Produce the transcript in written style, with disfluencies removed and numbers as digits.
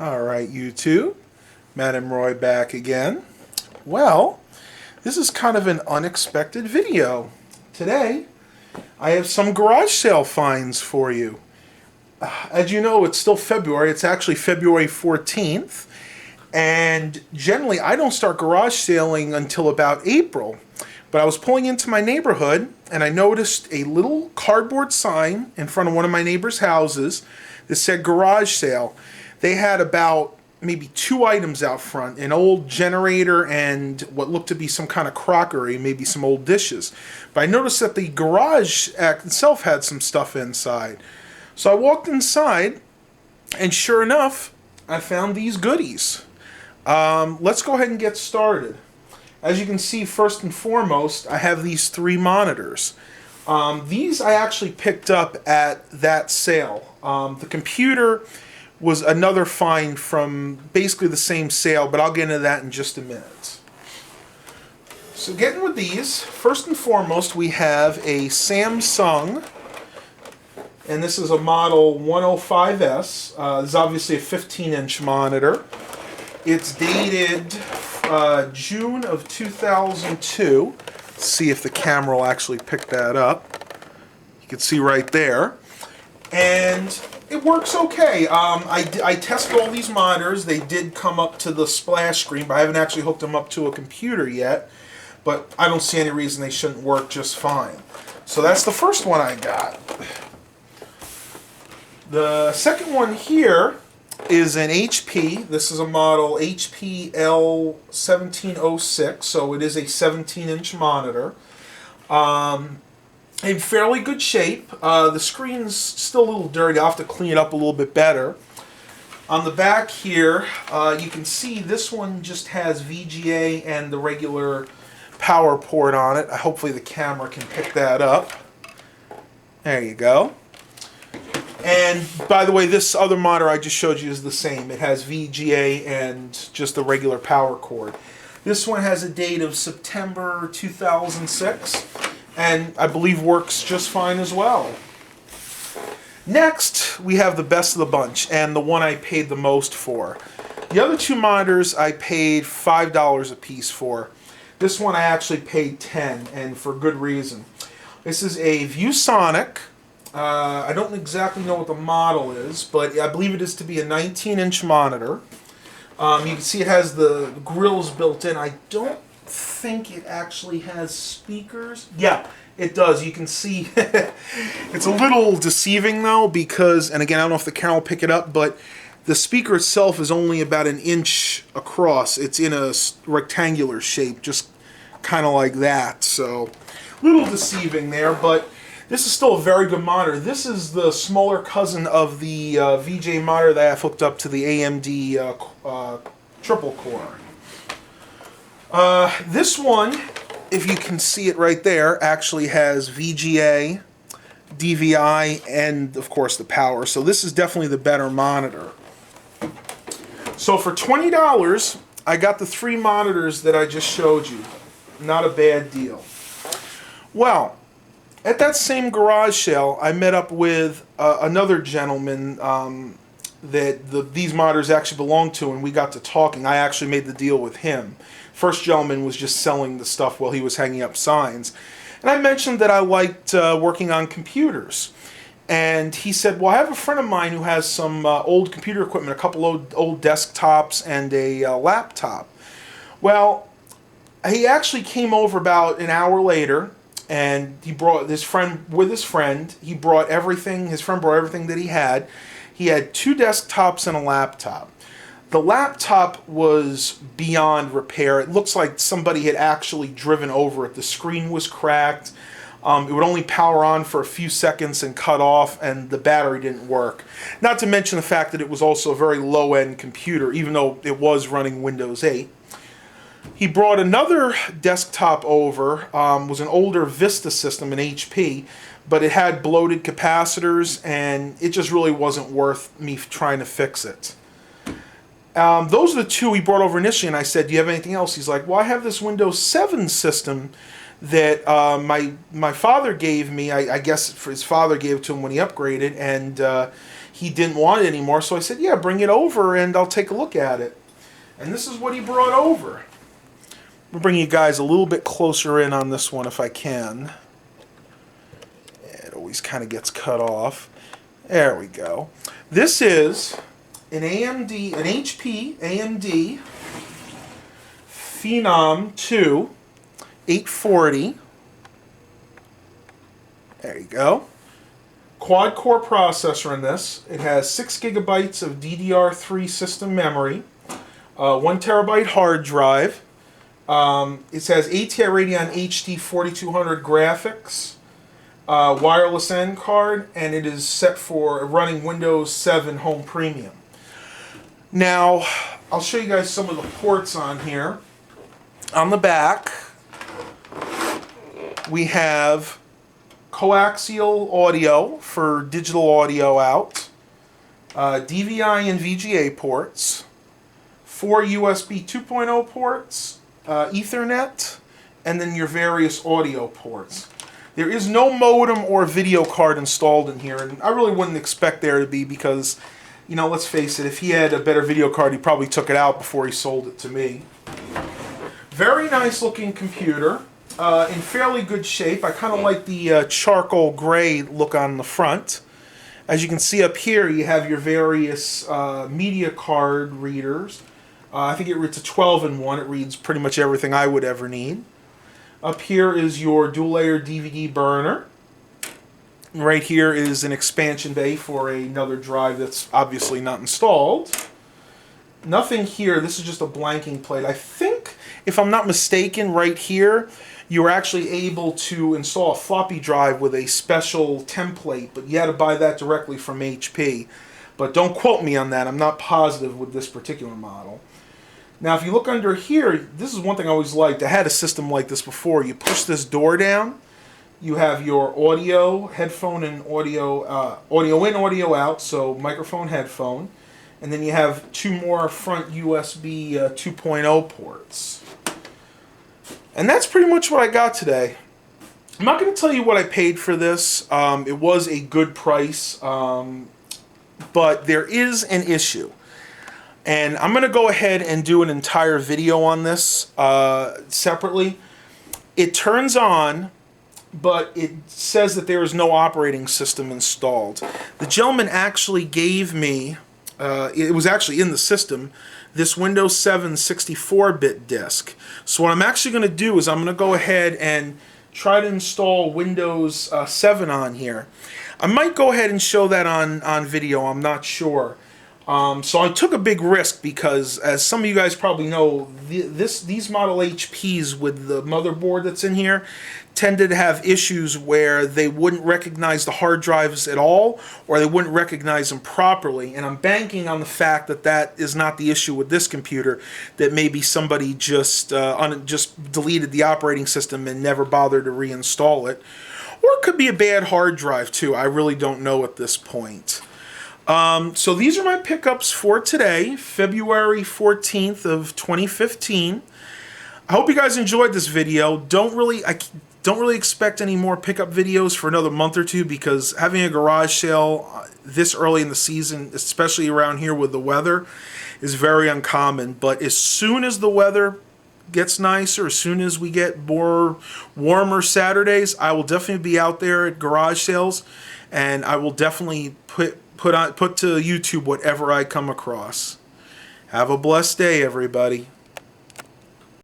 Alright, YouTube. Madam Roy back again. Well, this is kind of an unexpected video. Today, I have some garage sale finds for you. As you know, it's still February. It's actually February 14th. And generally, I don't start garage sailing until about April. But I was pulling into my neighborhood, and I noticed a little cardboard sign in front of one of my neighbor's houses that said garage sale. They had about maybe 2 items out front, an old generator and what looked to be some kind of crockery, maybe some old dishes. But I noticed that the garage itself had some stuff inside. So I walked inside, and sure enough, I found these goodies. Let's go ahead and get started. As you can see, first and foremost, I have these 3 monitors. These I actually picked up at that sale. The computer was another find from basically the same sale, but I'll get into that in just a minute. So getting with these, first and foremost, we have a Samsung, and this is a model 105S. This is obviously a 15-inch monitor. It's dated June of 2002. Let's see if the camera will actually pick that up. You can see right there. And it works okay. I tested all these monitors. They did come up to the splash screen, but I haven't actually hooked them up to a computer yet. But I don't see any reason they shouldn't work just fine. So that's the first one I got. The second one here is an HP. This is a model HP L1706, so it is a 17-inch monitor. In fairly good shape. The screen's still a little dirty. I'll have to clean it up a little bit better. On the back here, you can see this one just has VGA and the regular power port on it. Hopefully the camera can pick that up. There you go. And by the way, this other monitor I just showed you is the same. It has VGA and just the regular power cord. This one has a date of September 2006. And I believe works just fine as well. Next, we have the best of the bunch, and the one I paid the most for. The other 2 monitors I paid $5 a piece for. This one I actually paid $10, and for good reason. This is a ViewSonic. I don't exactly know what the model is, but I believe it is to be a 19-inch monitor. You can see it has the grills built in. I don't think it actually has speakers. Yeah, it does. You can see it's a little deceiving though, because, and again, I don't know if the camera will pick it up, but the speaker itself is only about 1 inch across. It's in a rectangular shape, just kind of like that. So a little deceiving there, but this is still a very good monitor. This is the smaller cousin of the VJ monitor that I have hooked up to the AMD triple core. This one, if you can see it right there, actually has VGA, DVI, and of course the power. So this is definitely the better monitor. So for $20, I got the 3 monitors that I just showed you. Not a bad deal. Well, at that same garage sale, I met up with another gentleman that these monitors actually belong to, and we got to talking. I actually made the deal with him. First gentleman was just selling the stuff while he was hanging up signs. And I mentioned that I liked working on computers. And he said, well, I have a friend of mine who has some old computer equipment, a couple old desktops and a laptop. Well, he actually came over about an hour later, and he brought his friend with his friend. He brought everything. His friend brought everything that he had. He had 2 desktops and a laptop. The laptop was beyond repair. It looks like somebody had actually driven over it. The screen was cracked. It would only power on for a few seconds and cut off, and the battery didn't work. Not to mention the fact that it was also a very low-end computer, even though it was running Windows 8. He brought another desktop over, was an older Vista system, an HP, but it had bloated capacitors, and it just really wasn't worth me trying to fix it. Those are the 2 he brought over initially, and I said, do you have anything else? He's like, well, I have this Windows 7 system that my father gave me. I guess his father gave it to him when he upgraded, and he didn't want it anymore, so I said, yeah, bring it over and I'll take a look at it. And this is what he brought over. I'll bring you guys a little bit closer in on this one if I can. It always kind of gets cut off. There we go. This is an HP AMD Phenom 2 840. There you go. Quad-core processor in this. It has 6 gigabytes of DDR3 system memory, 1 terabyte hard drive. It has ATI Radeon HD 4200 graphics, wireless N card, and it is set for running Windows 7 Home Premium. Now, I'll show you guys some of the ports on here. On the back, we have coaxial audio for digital audio out, DVI and VGA ports, 4 USB 2.0 ports, Ethernet, and then your various audio ports. There is no modem or video card installed in here, and I really wouldn't expect there to be because, you know, let's face it, if he had a better video card, he probably took it out before he sold it to me. Very nice looking computer, in fairly good shape. I kind of like the charcoal gray look on the front. As you can see up here, you have your various media card readers. I think it's a 12-in-1. It reads pretty much everything I would ever need. Up here is your dual-layer DVD burner. And right here is an expansion bay for another drive that's obviously not installed. Nothing here. This is just a blanking plate. I think, if I'm not mistaken, right here, you were actually able to install a floppy drive with a special template, but you had to buy that directly from HP. But don't quote me on that. I'm not positive with this particular model. Now, if you look under here, this is one thing I always liked. I had a system like this before. You push this door down. You have your audio, headphone, and audio in, audio out, so microphone, headphone. And then you have 2 more front USB 2.0 ports. And that's pretty much what I got today. I'm not going to tell you what I paid for this. It was a good price, but there is an issue. And I'm going to go ahead and do an entire video on this separately. It turns on, but it says that there is no operating system installed. The gentleman actually gave me, it was actually in the system, this Windows 7 64-bit disk. So what I'm actually going to do is I'm going to go ahead and try to install Windows 7 on here. I might go ahead and show that on video, I'm not sure. So I took a big risk because, as some of you guys probably know, these Model HPs with the motherboard that's in here tended to have issues where they wouldn't recognize the hard drives at all, or they wouldn't recognize them properly. And I'm banking on the fact that that is not the issue with this computer, that maybe somebody just deleted the operating system and never bothered to reinstall it. Or it could be a bad hard drive too. I really don't know at this point. So these are my pickups for today, February 14th of 2015. I hope you guys enjoyed this video. I don't really expect any more pickup videos for another month or two, because having a garage sale this early in the season, especially around here with the weather, is very uncommon. But as soon as the weather gets nicer, as soon as we get more warmer Saturdays, I will definitely be out there at garage sales, and I will definitely put to YouTube whatever I come across. Have a blessed day, everybody.